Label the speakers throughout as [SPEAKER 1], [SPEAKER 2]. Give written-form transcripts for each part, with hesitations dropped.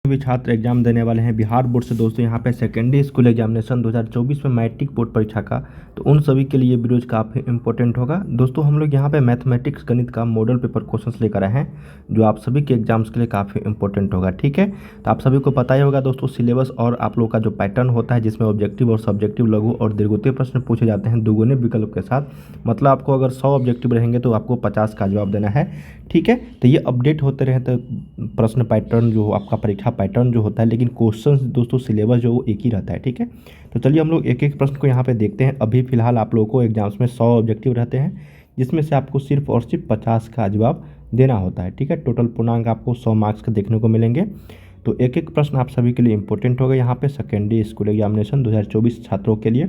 [SPEAKER 1] भी छात्र एग्जाम देने वाले हैं बिहार बोर्ड से दोस्तों, यहाँ पे सेकेंडरी स्कूल एग्जामिनेशन 2024 में मैट्रिक बोर्ड परीक्षा का, तो उन सभी के लिए वीडियोज काफ़ी इंपॉर्टेंट होगा दोस्तों। हम लोग यहाँ पे मैथमेटिक्स गणित का मॉडल पेपर क्वेश्चंस लेकर आए हैं जो आप सभी के एग्जाम्स के लिए काफ़ी इंपॉर्टेंट होगा। ठीक है, तो आप सभी को पता ही होगा दोस्तों सिलेबस और आप लोग का जो पैटर्न होता है जिसमें ऑब्जेक्टिव और सब्जेक्टिव, लघु और दीर्घोत्तरीय प्रश्न पूछे जाते हैं दुगुने विकल्प के साथ। मतलब आपको अगर 100 ऑब्जेक्टिव रहेंगे तो आपको 50 का जवाब देना है। ठीक है, तो ये अपडेट होते रहते प्रश्न पैटर्न जो आपका परीक्षा पैटर्न जो होता है, लेकिन क्वेश्चंस दोस्तों सिलेबस जो वो एक ही रहता है। ठीक है, तो चलिए हम लोग एक एक प्रश्न को यहाँ पे देखते हैं। अभी फिलहाल आप लोगों को एग्जाम्स में 100 ऑब्जेक्टिव रहते हैं जिसमें से आपको सिर्फ और सिर्फ 50 का जवाब देना होता है। ठीक है, टोटल पूर्णांक आपको 100 मार्क्स के देखने को मिलेंगे। तो एक एक प्रश्न आप सभी के लिए इंपॉर्टेंट होगा यहाँ पे सेकेंडरी स्कूल एग्जामिनेशन 2024 छात्रों के लिए।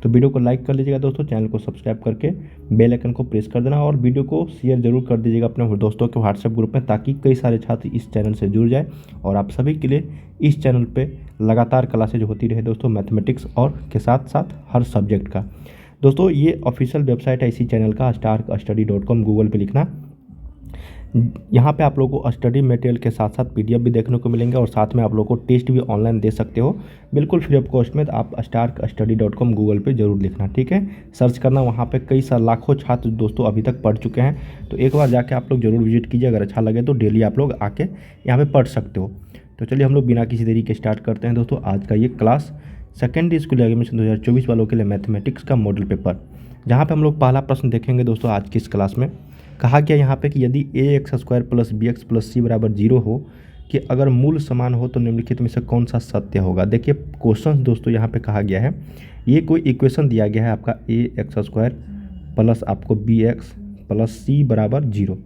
[SPEAKER 1] तो वीडियो को लाइक कर लीजिएगा दोस्तों, चैनल को सब्सक्राइब करके बेल आइकन को प्रेस कर देना और वीडियो को शेयर जरूर कर दीजिएगा अपने दोस्तों के व्हाट्सएप ग्रुप में, ताकि कई सारे छात्र इस चैनल से जुड़ जाए और आप सभी के लिए इस चैनल पे लगातार क्लासेज होती रहे दोस्तों, मैथमेटिक्स और के साथ साथ हर सब्जेक्ट का। दोस्तों ये ऑफिशियल वेबसाइट है इसी चैनल का, starkstudy.com, गूगल पे लिखना। यहाँ पे आप लोगों को स्टडी मटेरियल के साथ साथ PDF भी देखने को मिलेंगे और साथ में आप लोगों को टेस्ट भी ऑनलाइन दे सकते हो बिल्कुल फ्री ऑफ कॉस्ट में। तो आप starkstudy.com गूगल पे जरूर लिखना। ठीक है, सर्च करना, वहाँ पे कई सारे लाखों छात्र दोस्तों अभी तक पढ़ चुके हैं। तो एक बार जाके आप लोग जरूर विजिट कीजिए, अगर अच्छा लगे तो डेली आप लोग आके यहाँ पे पढ़ सकते हो। तो चलिए हम लोग बिना किसी देरी के स्टार्ट करते हैं दोस्तों आज का ये क्लास सेकेंडरी स्कूल एग्जामिनेशन 2024 वालों के लिए मैथमेटिक्स का मॉडल पेपर, जहाँ पे हम लोग पहला प्रश्न देखेंगे दोस्तों आज की इस क्लास में। कहा गया यहाँ पे कि यदि ax² + bx + c = 0 हो कि अगर मूल समान हो तो निम्नलिखित में से कौन सा सत्य होगा। देखिए क्वेश्चन दोस्तों यहाँ पे कहा गया है, ये कोई इक्वेशन दिया गया है आपका ax² + आपको bx + c = 0।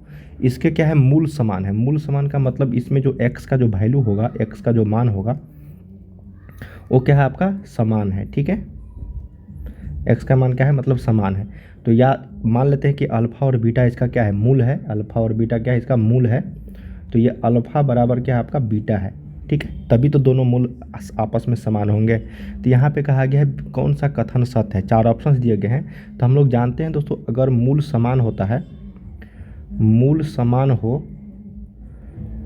[SPEAKER 1] इसके क्या है, मूल समान है। मूल समान का मतलब इसमें जो x का जो वैल्यू होगा, x का जो मान होगा वो क्या है आपका समान है। ठीक है, x का मान क्या है मतलब समान है। तो या मान लेते हैं कि अल्फ़ा और बीटा इसका क्या है, मूल है। अल्फ़ा और बीटा क्या है, इसका मूल है। तो ये अल्फ़ा बराबर क्या है आपका बीटा है। ठीक है, तभी तो दोनों मूल आपस में समान होंगे। तो यहाँ पे कहा गया है कौन सा कथन सत्य है, 4 ऑप्शंस दिए गए हैं। तो हम लोग जानते हैं दोस्तों अगर मूल समान होता है, मूल समान हो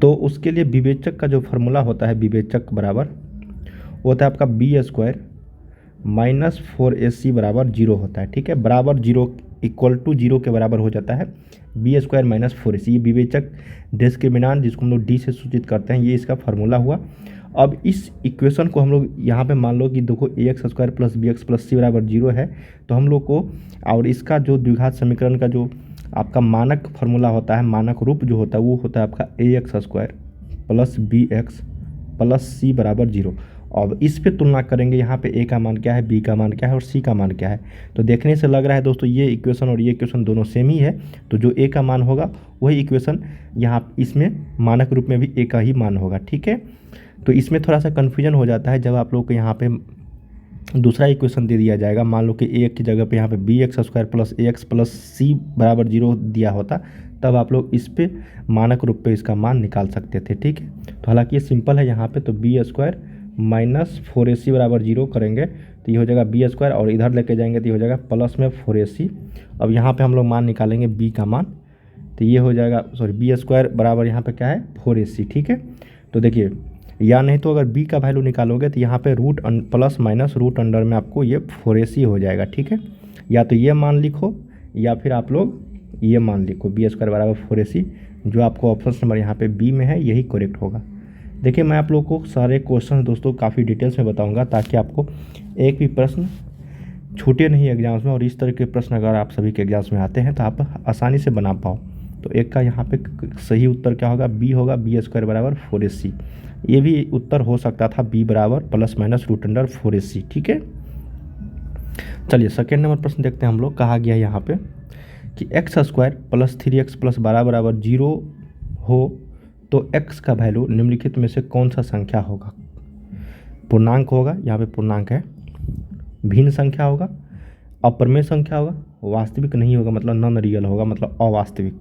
[SPEAKER 1] तो उसके लिए विवेचक का जो फॉर्मूला होता है, विवेचक बराबर वो होता है आपका b² - 4ac = 0 होता है। ठीक है, बराबर 0 = 0 के बराबर हो जाता है b² - 4ac। ये विवेचक डिस्क्रिमिनांट जिसको हम लोग d से सूचित करते हैं, ये इसका फार्मूला हुआ। अब इस इक्वेशन को हम लोग यहाँ पे मान लो कि देखो ax² + bx + c = 0 है, तो हम लोग को और इसका जो द्विघात समीकरण का जो आपका मानक फार्मूला होता है, मानक रूप जो होता है वो होता है आपका ax² + bx + c = 0। अब इस पे तुलना करेंगे, यहाँ पे a का मान क्या है, b का मान क्या है और c का मान क्या है। तो देखने से लग रहा है दोस्तों ये इक्वेशन और ये इक्वेशन दोनों सेम ही है। तो जो a का मान होगा वही इक्वेशन यहाँ इसमें मानक रूप में भी a का ही मान होगा। ठीक है, तो इसमें थोड़ा सा कन्फ्यूजन हो जाता है जब आप लोग को यहाँ पे दूसरा इक्वेशन दे दिया जाएगा। मान लो कि a की जगह पे यहाँ पे bx² + ax + c = 0 दिया होता, तब आप लोग इस पे मानक रूप पे इसका मान निकाल सकते थे। ठीक है, तो हालांकि ये सिंपल है यहाँ पे। तो b² - 4ac = 0 करेंगे तो ये हो जाएगा b² और इधर लेके जाएंगे तो ये हो जाएगा प्लस में 4ac। अब यहाँ पे हम लोग मान निकालेंगे b का मान, तो ये हो जाएगा b² बराबर यहाँ पे क्या है 4ac। ठीक है, तो देखिए या नहीं तो अगर b का वैल्यू निकालोगे तो यहाँ पे root plus minus root under में आपको ये 4ac हो जाएगा। ठीक है, या तो ये मान लिखो या फिर आप लोग ये मान लिखो b² = 4ac, जो आपको ऑप्शन नंबर यहाँ पे बी में है यही करेक्ट होगा। देखिए मैं आप लोगों को सारे क्वेश्चन दोस्तों काफ़ी डिटेल्स में बताऊंगा ताकि आपको एक भी प्रश्न छूटे नहीं एग्जाम्स में, और इस तरह के प्रश्न अगर आप सभी के एग्जाम्स में आते हैं तो आप आसानी से बना पाओ। तो एक का यहाँ पे सही उत्तर क्या होगा, बी होगा, b² = 4ac। ये भी उत्तर हो सकता था b = ± √4ac। ठीक है, चलिए सेकेंड नंबर प्रश्न देखते हैं हम लोग। कहा गया यहाँ पे कि x² + 3x + 12 = 0 हो तो x का वैल्यू निम्नलिखित में से कौन सा संख्या होगा। पूर्णांक होगा, यहाँ पे पूर्णांक है, भिन्न संख्या होगा, अप्रमेय संख्या होगा, वास्तविक नहीं होगा मतलब नॉन रियल होगा मतलब अवास्तविक।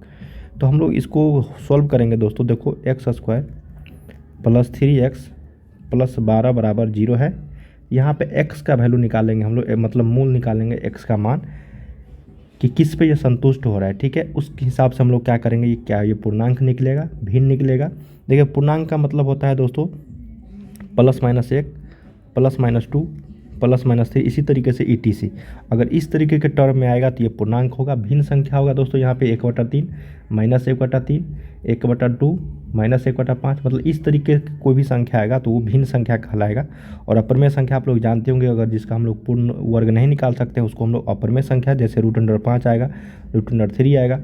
[SPEAKER 1] तो हम लोग इसको सॉल्व करेंगे दोस्तों। देखो x² + 3x + 12 = 0 है। यहाँ पे x का वैल्यू निकालेंगे हम लोग, मतलब मूल निकालेंगे x का मान कि किस पे ये संतुष्ट हो रहा है। ठीक है, उस हिसाब से हम लोग क्या करेंगे, ये क्या ये पूर्णांक निकलेगा, भिन्न निकलेगा। देखिए पूर्णांक का मतलब होता है दोस्तों +-1 +-2 +-3 इसी तरीके से ETC। अगर इस तरीके के टर्म में आएगा तो ये पूर्णांक होगा। भिन्न संख्या होगा दोस्तों यहाँ पे 1/3 -1/3 1/2 -1/5, मतलब इस तरीके की कोई भी संख्या आएगा तो वो भिन्न संख्या कहलाएगा। और अपरमेय संख्या आप लोग जानते होंगे, अगर जिसका हम लोग पूर्ण वर्ग नहीं निकाल सकते उसको हम लोग अपरमेय संख्या, जैसे √5 आएगा, √3 आएगा।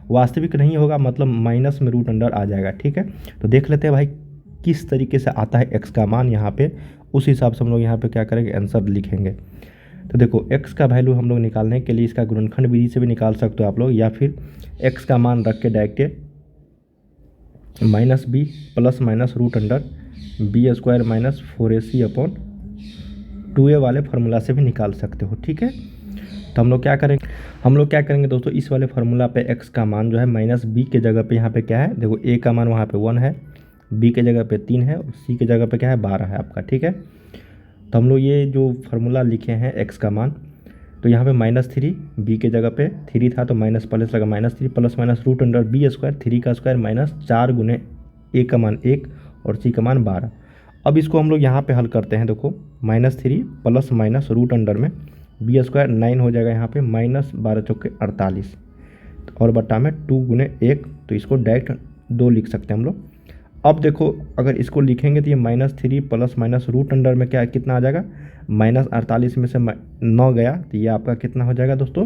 [SPEAKER 1] वास्तविक नहीं होगा मतलब माइनस में √, आ जाएगा। ठीक है, तो देख लेते हैं भाई किस तरीके से आता है x का मान यहाँ पे, उस हिसाब से हम लोग यहाँ पे क्या करेंगे, आंसर लिखेंगे। तो देखो x का वैल्यू हम लोग निकालने के लिए इसका गुणनखंड विधि से भी निकाल सकते हो आप लोग, या फिर x का मान रख के डायरेक्ट -b +- √b² -4ac/2a वाले फार्मूला से भी निकाल सकते हो। ठीक है, तो हम लोग क्या करेंगे दोस्तों, इस वाले फार्मूला पे x का मान जो है -b के जगह पे यहाँ पे क्या है, देखो a का मान वहाँ पे 1 है, b के जगह पे 3 है और c के जगह पे क्या है 12 है आपका। ठीक है, तो हम लोग ये जो फार्मूला लिखे हैं x का मान, तो यहाँ पे -3 b के जगह पे 3 था तो माइनस प्लस लगा -3 +- √b², 3 का स्क्वायर -4 गुने a का मान 1 और c का मान 12। अब इसको हम लोग यहाँ पे हल करते हैं। देखो -3 + -√में b² 9 हो जाएगा, यहाँ पे -12 चौके 48 और बटा में 2 गुने 1, तो इसको डायरेक्ट 2 लिख सकते हैं हम लोग। अब देखो अगर इसको लिखेंगे तो ये -3 + √, में क्या कितना आ जाएगा, -48 में से 9 गया तो ये आपका कितना हो जाएगा दोस्तों,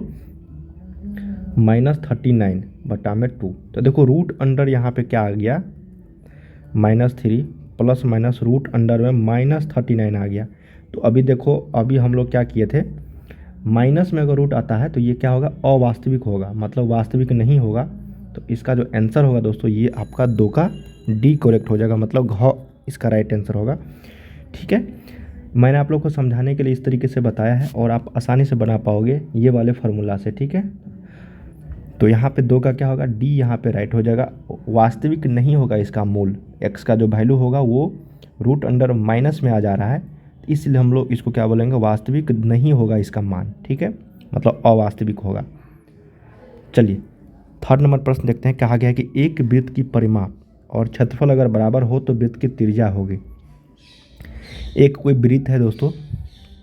[SPEAKER 1] -39 बटा में 2। तो देखो √, यहाँ पे क्या आ गया, -3 + -√में -39 आ गया। तो अभी देखो, अभी हम लोग क्या किए थे, माइनस में अगर रूट आता है तो ये क्या होगा, अवास्तविक होगा, मतलब वास्तविक नहीं होगा। तो इसका जो आंसर होगा दोस्तों, ये आपका 2 का डी करेक्ट हो जाएगा, मतलब घ इसका राइट आंसर होगा। ठीक है, मैंने आप लोग को समझाने के लिए इस तरीके से बताया है और आप आसानी से बना पाओगे ये वाले फार्मूला से। ठीक है, तो यहाँ पे 2 का क्या होगा, डी यहाँ पे राइट हो जाएगा। वास्तविक नहीं होगा इसका मूल, x का जो वैल्यू होगा वो √, माइनस में आ जा रहा है, इसलिए हम लोग इसको क्या बोलेंगे, वास्तविक नहीं होगा इसका मान। ठीक है, मतलब अवास्तविक होगा। चलिए 3rd नंबर प्रश्न देखते हैं। कहा गया है कि एक वृत्त की परिमाप और क्षेत्रफल अगर बराबर हो तो वृत्त की त्रिज्या होगी। एक कोई वृत्त है दोस्तों,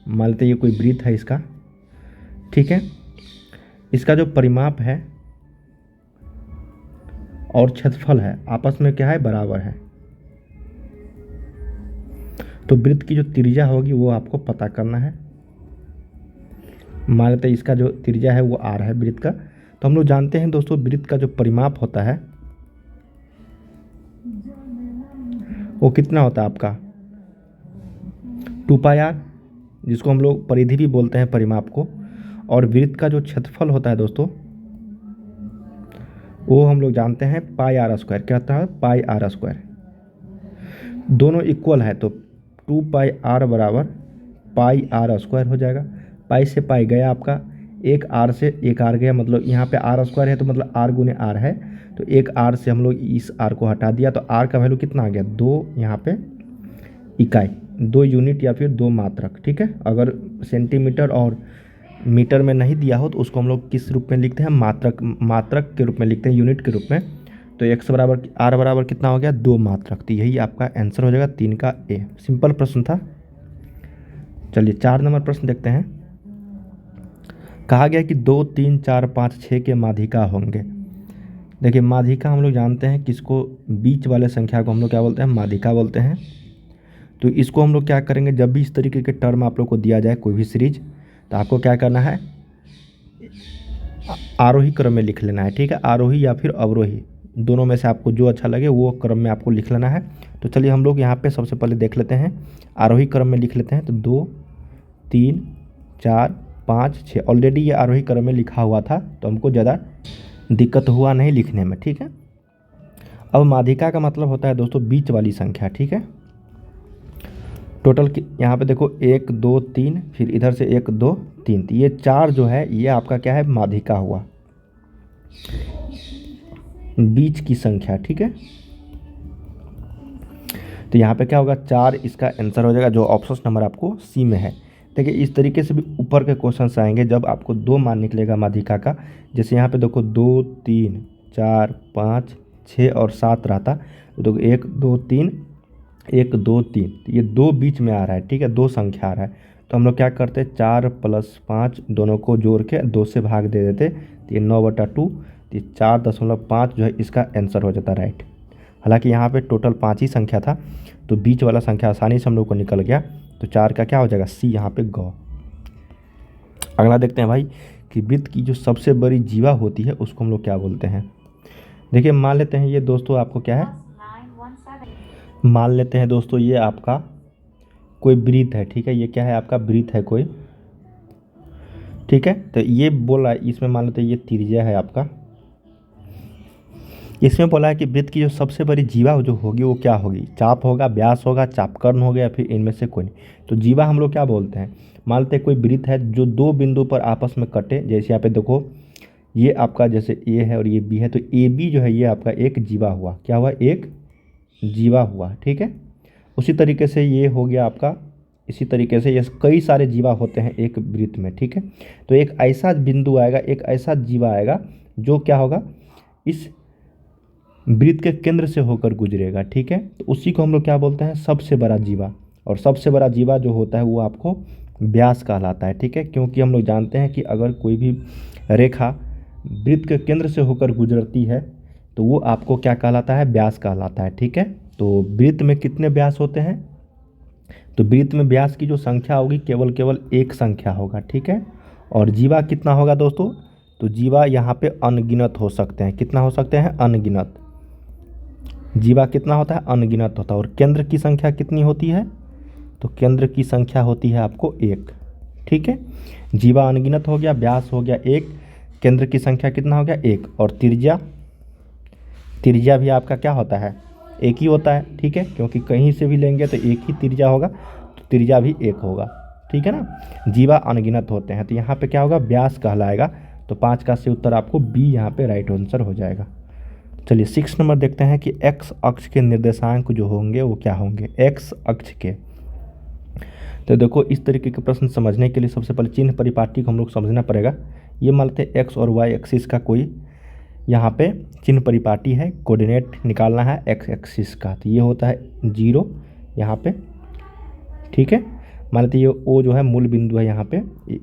[SPEAKER 1] मान लेते ये कोई वृत्त है इसका। ठीक है, इसका जो परिमाप है और क्षेत्रफल है आपस में क्या है, बराबर है। तो वृत्त की जो त्रिज्या होगी वो आपको पता करना है। मान लेते हैं इसका जो त्रिज्या है वो r है वृत्त का। तो हम लोग जानते हैं दोस्तों, वृत्त का जो परिमाप होता है वो कितना होता है आपका, 2πr, जिसको हम लोग परिधि भी बोलते हैं परिमाप को। और वृत्त का जो क्षेत्रफल होता है दोस्तों, वो हम लोग जानते हैं πr²। क्या होता है, πr²। दोनों इक्वल है तो 2πr बराबर πr² हो जाएगा। पाई से पाई गया आपका, एक r से एक r गया, मतलब यहाँ पे r² है तो मतलब r गुने r है, तो एक r से हम लोग इस r को हटा दिया तो r का वैल्यू कितना आ गया, 2 यहाँ पे इकाई, 2 यूनिट या फिर 2 मात्रक। ठीक है, अगर सेंटीमीटर और मीटर में नहीं दिया हो तो उसको हम लोग किस रूप में लिखते हैं, मात्रक के रूप में लिखते हैं, यूनिट के रूप में। तो x बराबर r बराबर कितना हो गया, 2 मात्रक। तो यही आपका आंसर हो जाएगा 3 का ए। सिंपल प्रश्न था। चलिए 4 नंबर प्रश्न देखते हैं। कहा गया कि 2, 3, 4, 5, 6 के माध्यिका होंगे। देखिए माध्यिका हम लोग जानते हैं किसको, बीच वाले संख्या को हम लोग क्या बोलते हैं, माध्यिका बोलते हैं। तो इसको हम लोग क्या करेंगे, जब भी इस तरीके के टर्म आप लोग को दिया जाए कोई भी सीरीज, तो आपको क्या करना है, आरोही क्रम में लिख लेना है। ठीक है, आरोही या फिर अवरोही, दोनों में से आपको जो अच्छा लगे वो क्रम में आपको लिख लेना है। तो चलिए हम लोग यहाँ पे सबसे पहले देख लेते हैं, आरोही क्रम में लिख लेते हैं। तो 2, 3, 4, 5, 6 ऑलरेडी ये आरोही क्रम में लिखा हुआ था तो हमको ज़्यादा दिक्कत हुआ नहीं लिखने में। ठीक है, अब माध्यिका का मतलब होता है दोस्तों बीच वाली संख्या। ठीक है, टोटल यहाँ पे देखो 1, 2, 3, फिर इधर से 1, 2, 3, तो ये 4 जो है ये आपका क्या है, माध्यिका हुआ, बीच की संख्या। ठीक है, तो यहाँ पे क्या होगा, 4 इसका आंसर हो जाएगा, जो ऑप्शन नंबर आपको सी में है। देखिए इस तरीके से भी ऊपर के क्वेश्चन आएंगे जब आपको 2 मान निकलेगा माध्यिका का। जैसे यहाँ पे देखो 2, 3, 4, 5, 6 और 7 रहता, तो देखो 1, 2, 3, 1 2 3, ये 2 बीच में आ रहा है, ठीक है, 2 संख्या आ रहा है। तो हम लोग क्या करते हैं, 4 + 5 दोनों को जोड़ के 2 से भाग दे देते, तो ये 9/2, तो ये 4.5 जो है इसका आंसर हो जाता है राइट। हालांकि यहाँ पे टोटल 5 ही संख्या था, तो बीच वाला संख्या आसानी से हम लोग को निकल गया, तो 4 का क्या हो जाएगा, सी यहाँ पे ग। अगला देखते हैं भाई कि वृत्त की जो सबसे बड़ी जीवा होती है उसको हम लोग क्या बोलते हैं। देखिए मान लेते हैं ये दोस्तों आपको क्या है, मान लेते हैं दोस्तों ये आपका कोई वृत्त है, ठीक है, ये क्या है आपका वृत्त है कोई, ठीक है। तो ये बोला है इसमें, मान लेते हैं ये त्रिज्या है आपका, इसमें बोला है कि वृत्त की जो सबसे बड़ी जीवा जो होगी वो क्या होगी, चाप होगा, व्यास होगा, चापकर्ण हो गया, या फिर इनमें से कोई नहीं। तो जीवा हम लोग क्या बोलते हैं, मान लेते हैं कोई वृत्त है जो 2 बिंदु पर आपस में कटे, जैसे यहाँ पे देखो ये आपका जैसे ए है और ये बी है, तो ए बी जो है ये आपका एक जीवा हुआ, क्या हुआ, एक जीवा हुआ, ठीक है। उसी तरीके से ये हो गया आपका, इसी तरीके से ये कई सारे जीवा होते हैं एक वृत्त में, ठीक है। तो एक ऐसा बिंदु आएगा, एक ऐसा जीवा आएगा जो क्या होगा, इस वृत्त के केंद्र से होकर गुजरेगा, ठीक है। तो उसी को हम लोग क्या बोलते हैं, सबसे बड़ा जीवा। और सबसे बड़ा जीवा जो होता है वो आपको व्यास कहलाता है, ठीक है, क्योंकि हम लोग जानते हैं कि अगर कोई भी रेखा वृत्त के केंद्र से होकर गुजरती है तो वो आपको क्या कहलाता है, व्यास कहलाता है, ठीक है। तो वृत्त में कितने व्यास होते हैं, तो वृत्त में व्यास की जो संख्या होगी केवल एक संख्या होगा, ठीक है। और जीवा कितना होगा दोस्तों, तो जीवा यहाँ पे अनगिनत हो सकते हैं, कितना हो सकते हैं, अनगिनत। जीवा कितना होता है, अनगिनत होता है। और केंद्र की संख्या कितनी होती है, तो केंद्र की संख्या होती है आपको 1, ठीक है। जीवा अनगिनत हो गया, व्यास हो गया 1, केंद्र की संख्या कितना हो गया 1, और त्रिज्या, त्रिज्या भी आपका क्या होता है, 1 ही होता है, ठीक है, क्योंकि कहीं से भी लेंगे तो 1 ही त्रिज्या होगा, तो त्रिज्या भी 1 होगा, ठीक है ना। जीवा अनगिनत होते हैं, तो यहाँ पे क्या होगा, व्यास कहलाएगा। तो 5 का से उत्तर आपको बी यहाँ पे राइट आंसर हो जाएगा। चलिए 6 नंबर देखते हैं कि एक्स अक्ष के निर्देशांक जो होंगे वो क्या होंगे, एक्स अक्ष के। तो देखो इस तरीके के प्रश्न समझने के लिए सबसे पहले चिन्ह परिपाटी को हम लोग समझना पड़ेगा। ये मान लेते हैं एक्स और वाई एक्सिस का कोई यहाँ पे चिन्ह परिपाटी है, कोऑर्डिनेट निकालना है एक्स एक्सिस का, तो ये होता है 0 यहाँ पे, ठीक है। मान लेते ये ओ जो है मूल बिंदु है यहाँ पे,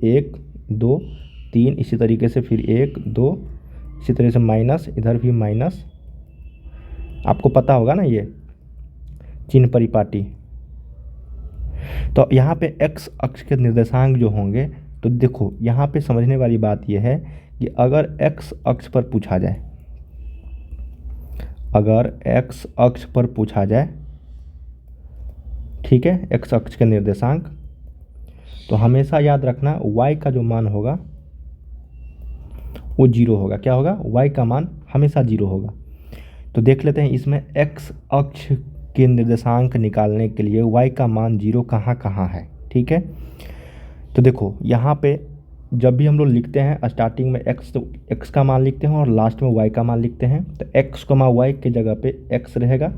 [SPEAKER 1] 1 2 3, इसी तरीके से फिर 1 2, इसी तरह से माइनस, इधर भी माइनस, आपको पता होगा ना ये चिन्ह परिपाटी। तो यहाँ पे एक्स अक्ष के निर्देशांक जो होंगे, तो देखो यहाँ पे समझने वाली बात यह है कि अगर एक्स अक्ष पर पूछा जाए, अगर एक्स अक्ष पर पूछा जाए, ठीक है, एक्स अक्ष के निर्देशांक, तो हमेशा याद रखना y का जो मान होगा वो 0 होगा, क्या होगा, y का मान हमेशा 0 होगा। तो देख लेते हैं इसमें एक्स अक्ष के निर्देशांक निकालने के लिए y का मान 0 कहाँ कहाँ है, ठीक है। तो देखो यहाँ पे जब भी हम लोग लिखते हैं स्टार्टिंग में एक्स का मान लिखते हैं और लास्ट में y का मान लिखते हैं, तो x, y के जगह पे x रहेगा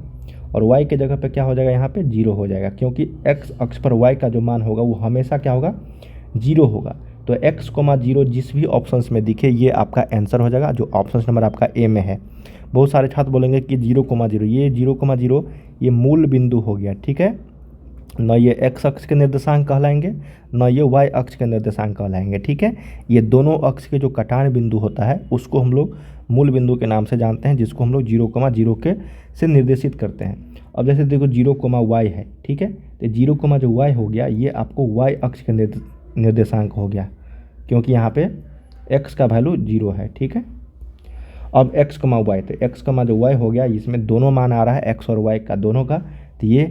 [SPEAKER 1] और y के जगह पे क्या हो जाएगा, यहाँ पे 0 हो जाएगा, क्योंकि x अक्ष पर y का जो मान होगा वो हमेशा क्या होगा, 0 होगा। तो x, 0 जिस भी ऑप्शंस में दिखे ये आपका आंसर हो जाएगा, जो ऑप्शन नंबर आपका ए में है। बहुत सारे छात्र बोलेंगे कि 0, 0, ये 0, ये मूल बिंदु हो गया, ठीक है, न ये x अक्ष के निर्देशांक कहलाएंगे, न ये y अक्ष के निर्देशांक कहलाएंगे, ठीक है। ये दोनों अक्ष के जो कटान बिंदु होता है उसको हम लोग मूल बिंदु के नाम से जानते हैं, जिसको हम लोग 0, 0 के से निर्देशित करते हैं। अब जैसे देखो 0, y है, ठीक है, तो 0, जो y हो गया ये आपको y अक्ष के निर्देशांक हो गया, क्योंकि यहाँ पे x का वैल्यू 0 है, ठीक है। अब x, y, तो x, जो y हो गया, इसमें दोनों मान आ रहा है x और y का दोनों का, तो ये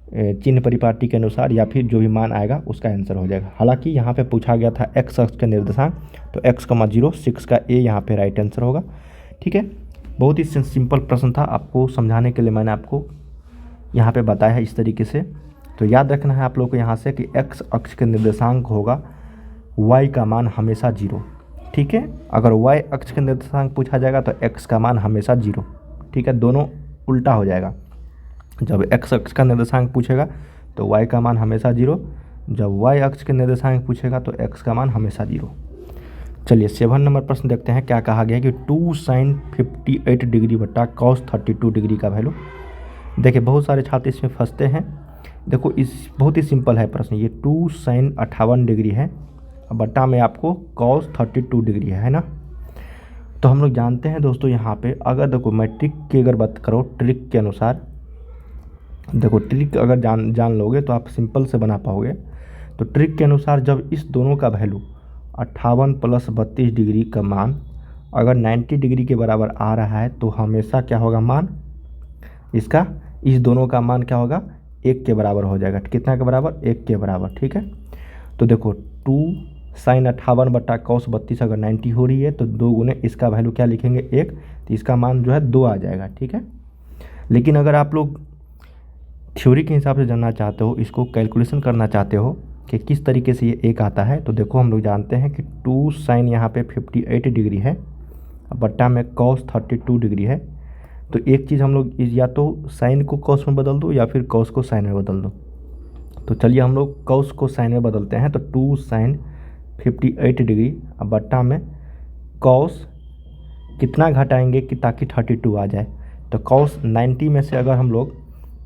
[SPEAKER 1] चिन्ह परिपाटी के अनुसार या फिर जो भी मान आएगा उसका आंसर हो जाएगा। हालांकि यहाँ पे पूछा गया था x अक्ष का निर्देशांक, तो x, 0, 6 का a यहाँ पे राइट आंसर होगा, ठीक है। बहुत ही सिंपल प्रश्न था, आपको समझाने के लिए मैंने आपको यहाँ पे बताया है इस तरीके से। तो याद रखना है आप लोग को यहाँ से कि x अक्ष के निर्देशांक होगा y का मान हमेशा 0, ठीक है। अगर y अक्ष के निर्देशांक पूछा जाएगा तो x का मान हमेशा 0, ठीक है, दोनों उल्टा हो जाएगा। जब x अक्ष का निर्देशांक पूछेगा तो y का मान हमेशा 0, जब y अक्ष के निर्देशांक पूछेगा तो x का मान हमेशा 0। चलिए 7 नंबर प्रश्न देखते हैं, क्या कहा गया है कि 2 sin 58 डिग्री बटा cos 32 डिग्री का वैल्यू देखिए बहुत सारे छात्र इसमें फंसते हैं। देखो इस बहुत ही सिंपल है प्रश्न, ये 2 sin 58 डिग्री है, बटा में आपको cos 32 डिग्री है ना। तो हम लोग जानते हैं दोस्तों यहाँ पे, अगर देखो मैट्रिक की अगर बात करो ट्रिक के अनुसार, देखो ट्रिक अगर जान लोगे तो आप सिंपल से बना पाओगे। तो ट्रिक के अनुसार जब इस दोनों का वैल्यू 58 + 32 डिग्री का मान अगर 90 डिग्री के बराबर आ रहा है तो हमेशा क्या होगा मान इसका, इस दोनों का मान क्या होगा 1 के बराबर हो जाएगा। कितना के बराबर 1 के बराबर, ठीक है। तो देखो 2 sin 58 बटा cos 32 अगर 90 हो रही है तो 2 गुने इसका वैल्यू क्या लिखेंगे 1, तो इसका मान जो है 2 आ जाएगा, ठीक है। लेकिन अगर आप लोग थ्योरी के हिसाब से जानना चाहते हो, इसको कैलकुलेशन करना चाहते हो कि किस तरीके से ये 1 आता है, तो देखो हम लोग जानते हैं कि 2 sin यहाँ पे 58 डिग्री है, बट्टा में cos 32 डिग्री है। तो एक चीज़ हम लोग या तो साइन को cos में बदल दो या फिर cos को साइन में बदल दो। तो चलिए हम लोग cos को साइन में बदलते हैं। तो 2 sin 58 डिग्री बट्टा में cos कितना घटाएंगे कि ताकि 32 आ जाए। तो cos 90 में से अगर हम लोग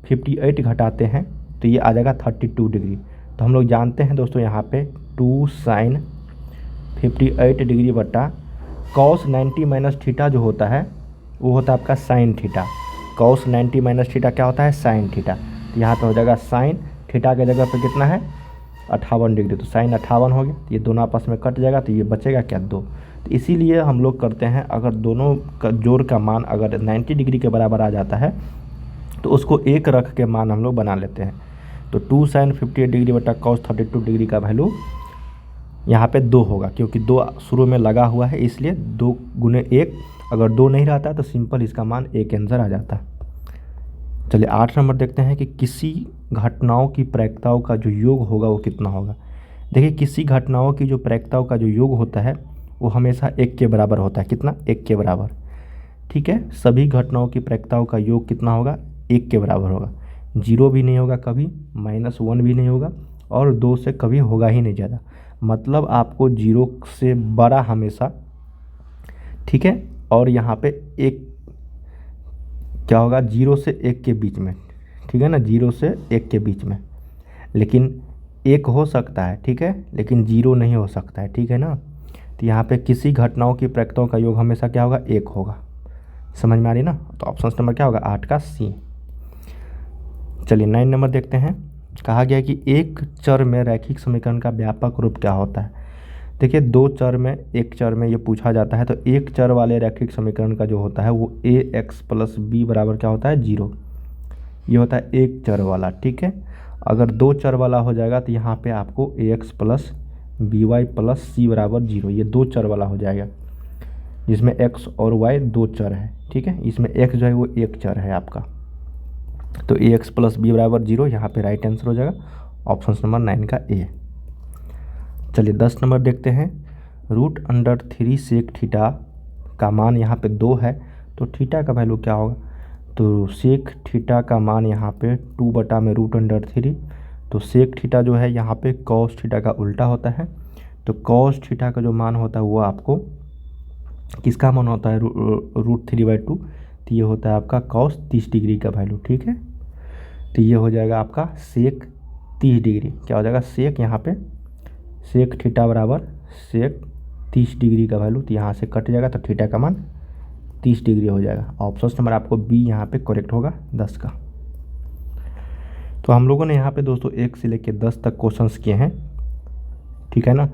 [SPEAKER 1] 58 घटाते हैं तो ये आ जाएगा 32 डिग्री। तो हम लोग जानते हैं दोस्तों यहाँ पे 2 sin 58 डिग्री बट्टा cos 90 माइनस थीटा जो होता है वो होता है आपका sine theta. cos 90 minus theta क्या होता है साइन थीटा। तो यहाँ पे हो जाएगा साइन थीटा के जगह पे कितना है 58 डिग्री, तो साइन 58 हो गया। ये दोनों आपस में कट जाएगा तो ये बचेगा क्या 2। तो इसीलिए हम लोग करते हैं अगर दोनों का जोड़ का मान अगर 90 डिग्री के बराबर आ जाता है तो उसको 1 रख के मान हम लोग बना लेते हैं। तो 2 sin 58 डिग्री बटा cos 32 डिग्री का वैल्यू यहाँ पे 2 होगा, क्योंकि 2 शुरू में लगा हुआ है इसलिए 2 गुने 1, अगर 2 नहीं रहता तो सिंपल इसका मान 1 आंसर आ जाता। चलिए 8 नंबर देखते हैं कि किसी घटनाओं की प्रायिकताओं का जो योग होगा वो कितना होगा। देखिए किसी घटनाओं की जो प्रायिकताओं का जो योग होता है वो हमेशा 1 के बराबर होता है। कितना 1 के बराबर, ठीक है। सभी घटनाओं की प्रायिकताओं का योग कितना होगा 1 के बराबर होगा। 0 भी नहीं होगा कभी, -1 भी नहीं होगा और 2 से कभी होगा ही नहीं ज़्यादा। मतलब आपको 0 से बड़ा हमेशा, ठीक है। और यहाँ पे 1 क्या होगा 0 से 1 के बीच में, ठीक है ना, 0 से 1 के बीच में। लेकिन 1 हो सकता है, ठीक है, लेकिन 0 नहीं हो सकता है, ठीक है ना। तो यहाँ पे किसी घटनाओं की प्रायिकताओं का योग हमेशा क्या होगा 1 होगा। समझ में आ रही ना। तो ऑप्शन नंबर क्या होगा 8 का सी। चलिए 9 नंबर देखते हैं। कहा गया कि एक चर में रैखिक समीकरण का व्यापक रूप क्या होता है। देखिए 2 चर में, एक चर में ये पूछा जाता है तो एक चर वाले रैखिक समीकरण का जो होता है वो ax + b बराबर क्या होता है 0। ये होता है एक चर वाला, ठीक है। अगर 2 चर वाला हो जाएगा तो यहाँ पे आपको ax + by + c बराबर 0, ये 2 चर वाला हो जाएगा जिसमें x और y 2 चर है, ठीक है। इसमें x जो है वो एक चर है आपका। तो ax + b बराबर 0 यहाँ पे राइट आंसर हो जाएगा ऑप्शन नंबर 9 का ए। चलिए 10 नंबर देखते हैं। √3 सेक थीटा का मान यहाँ पे 2 है तो थीटा का वैल्यू क्या होगा। तो सेक थीटा का मान यहाँ पे 2 बटा में √3। तो सेक थीटा जो है यहाँ पे कॉस थीटा का उल्टा होता है। तो कॉस थीटा का जो मान होता है वो आपको किसका मान होता है √3/2। तो ये होता है आपका कॉस 30 डिग्री का वैल्यू, ठीक है। तो ये हो जाएगा आपका सेक 30 डिग्री। क्या हो जाएगा सेक, यहाँ पे सेक थीटा बराबर सेक 30 डिग्री का वैल्यू, तो यहाँ से कट जाएगा तो थीटा का मान 30 डिग्री हो जाएगा। ऑप्शन नंबर आपको बी यहाँ पे करेक्ट होगा 10 का। तो हम लोगों ने यहाँ पे दोस्तों 1 से लेकर 10 तक क्वेश्चंस किए हैं, ठीक है ना,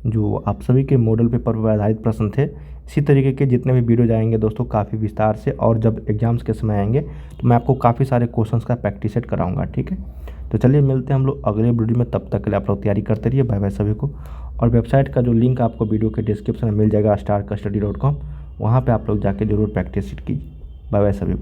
[SPEAKER 1] जो आप सभी के मॉडल पेपर पर आधारित प्रश्न थे। इसी तरीके के जितने भी वीडियो जाएंगे दोस्तों काफ़ी विस्तार से, और जब एग्जाम्स के समय आएंगे तो मैं आपको काफ़ी सारे क्वेश्चंस का प्रैक्टिस सेट कराऊंगा, ठीक है। तो चलिए मिलते हैं हम लोग अगले वीडियो में, तब तक के लिए आप लोग तैयारी करते रहिए। बाय बाय सभी को। और वेबसाइट का जो लिंक आपको वीडियो के डिस्क्रिप्शन में मिल जाएगा starkastudy.com, वहाँ पर आप लोग जाके जरूर प्रैक्टिस कीजिए। बाय बाय सभी को।